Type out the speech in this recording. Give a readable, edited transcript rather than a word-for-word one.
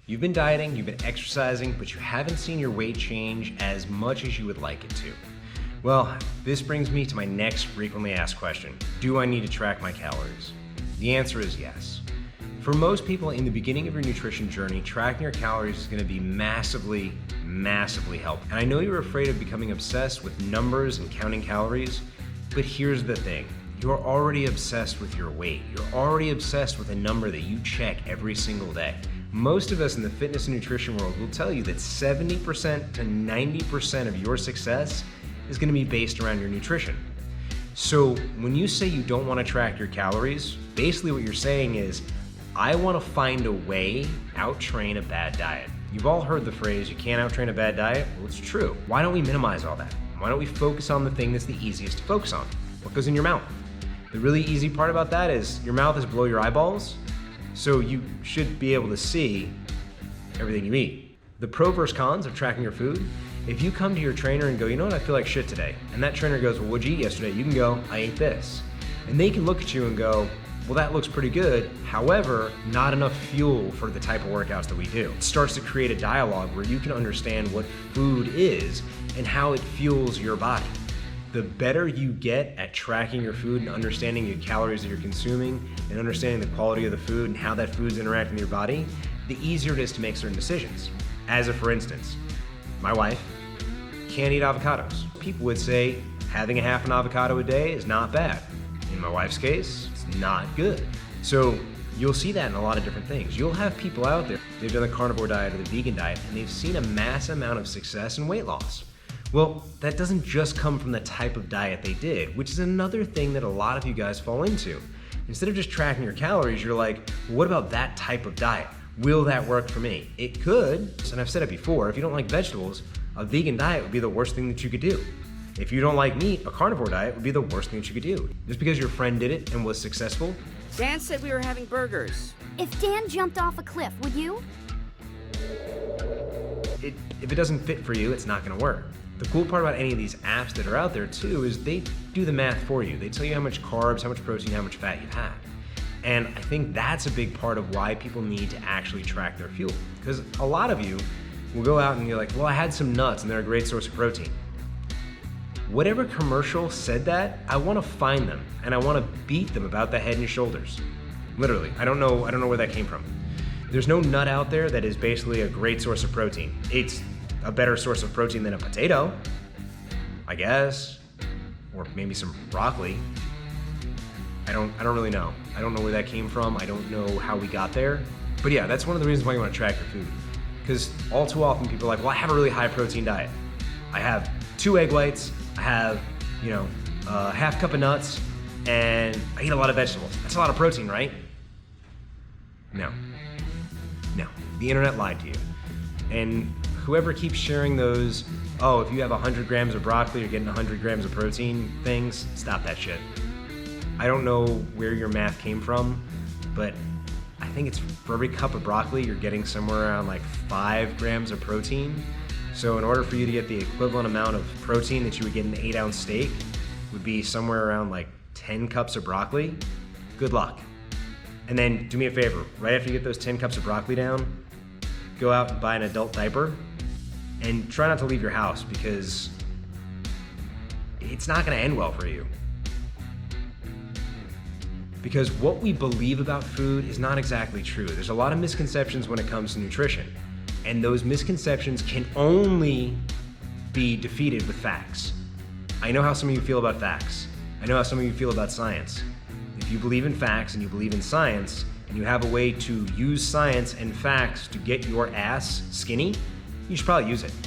You've been dieting, you've been exercising, but you haven't seen your weight change as much as you would like it to. Well, this brings me to my next frequently asked question. Do I need to track my calories? The answer is yes. For most people in the beginning of your nutrition journey, tracking your calories is going to be massively helpful. And I know you're afraid of becoming obsessed with numbers and counting calories, but here's the thing. You're already obsessed with your weight. You're already obsessed with a number that you check every single day. Most of us in the fitness and nutrition world will tell you that 70% to 90% of your success is going to be based around your nutrition. So when you say you don't want to track your calories, basically what you're saying is, I want to find a way out-train a bad diet. You've all heard the phrase, you can't out-train a bad diet. Well, it's true. Why don't we minimize all that? Why don't we focus on the thing that's the easiest to focus on? What goes in your mouth? The really easy part about that is your mouth is below your eyeballs, so you should be able to see everything you eat. The pro versus cons of tracking your food, if you come to your trainer and go, you know what, I feel like shit today, and that trainer goes, well, what'd you eat yesterday? You can go, I ate this. And they can look at you and go, well, that looks pretty good. However, not enough fuel for the type of workouts that we do. It starts to create a dialogue where you can understand what food is and how it fuels your body. The better you get at tracking your food and understanding the calories that you're consuming and understanding the quality of the food and how that food's interacting with your body, the easier it is to make certain decisions. As for instance, my wife can't eat avocados. People would say having a half an avocado a day is not bad. In my wife's case, it's not good. So you'll see that in a lot of different things. You'll have people out there, they've done the carnivore diet or the vegan diet, and they've seen a mass amount of success and weight loss. Well, that doesn't just come from the type of diet they did, which is another thing that a lot of you guys fall into. Instead of just tracking your calories, you're like, well, what about that type of diet? Will that work for me? It could, and I've said it before, if you don't like vegetables, a vegan diet would be the worst thing that you could do. If you don't like meat, a carnivore diet would be the worst thing that you could do. Just because your friend did it and was successful. Dan said we were having burgers. If Dan jumped off a cliff, would you? If it doesn't fit for you, it's not gonna work. The cool part about any of these apps that are out there too is they do the math for you. They tell you how much carbs, how much protein, how much fat you've had. And I think that's a big part of why people need to actually track their fuel. Because a lot of you will go out and you're like, well, I had some nuts and they're a great source of protein. Whatever commercial said that, I want to find them and I want to beat them about the head and shoulders. Literally, I don't know where that came from. There's no nut out there that is basically a great source of protein. It's a better source of protein than a potato, I guess, or maybe some broccoli. I don't really know. I don't know where that came from. I don't know how we got there. But yeah, that's one of the reasons why you want to track your food. Because all too often people are like, well, I have a really high protein diet. I have 2 egg whites, I have, a half cup of nuts, and I eat a lot of vegetables. That's a lot of protein, right? No. The internet lied to you. And whoever keeps sharing those, oh, if you have 100 grams of broccoli, you're getting 100 grams of protein things, stop that shit. I don't know where your math came from, but I think it's for every cup of broccoli, you're getting somewhere around like 5 grams of protein. So in order for you to get the equivalent amount of protein that you would get in an 8-ounce steak, would be somewhere around like 10 cups of broccoli. Good luck. And then do me a favor, right after you get those 10 cups of broccoli down, go out and buy an adult diaper and try not to leave your house because it's not gonna end well for you. Because what we believe about food is not exactly true. There's a lot of misconceptions when it comes to nutrition. And those misconceptions can only be defeated with facts. I know how some of you feel about facts. I know how some of you feel about science. If you believe in facts and you believe in science, and you have a way to use science and facts to get your ass skinny, you should probably use it.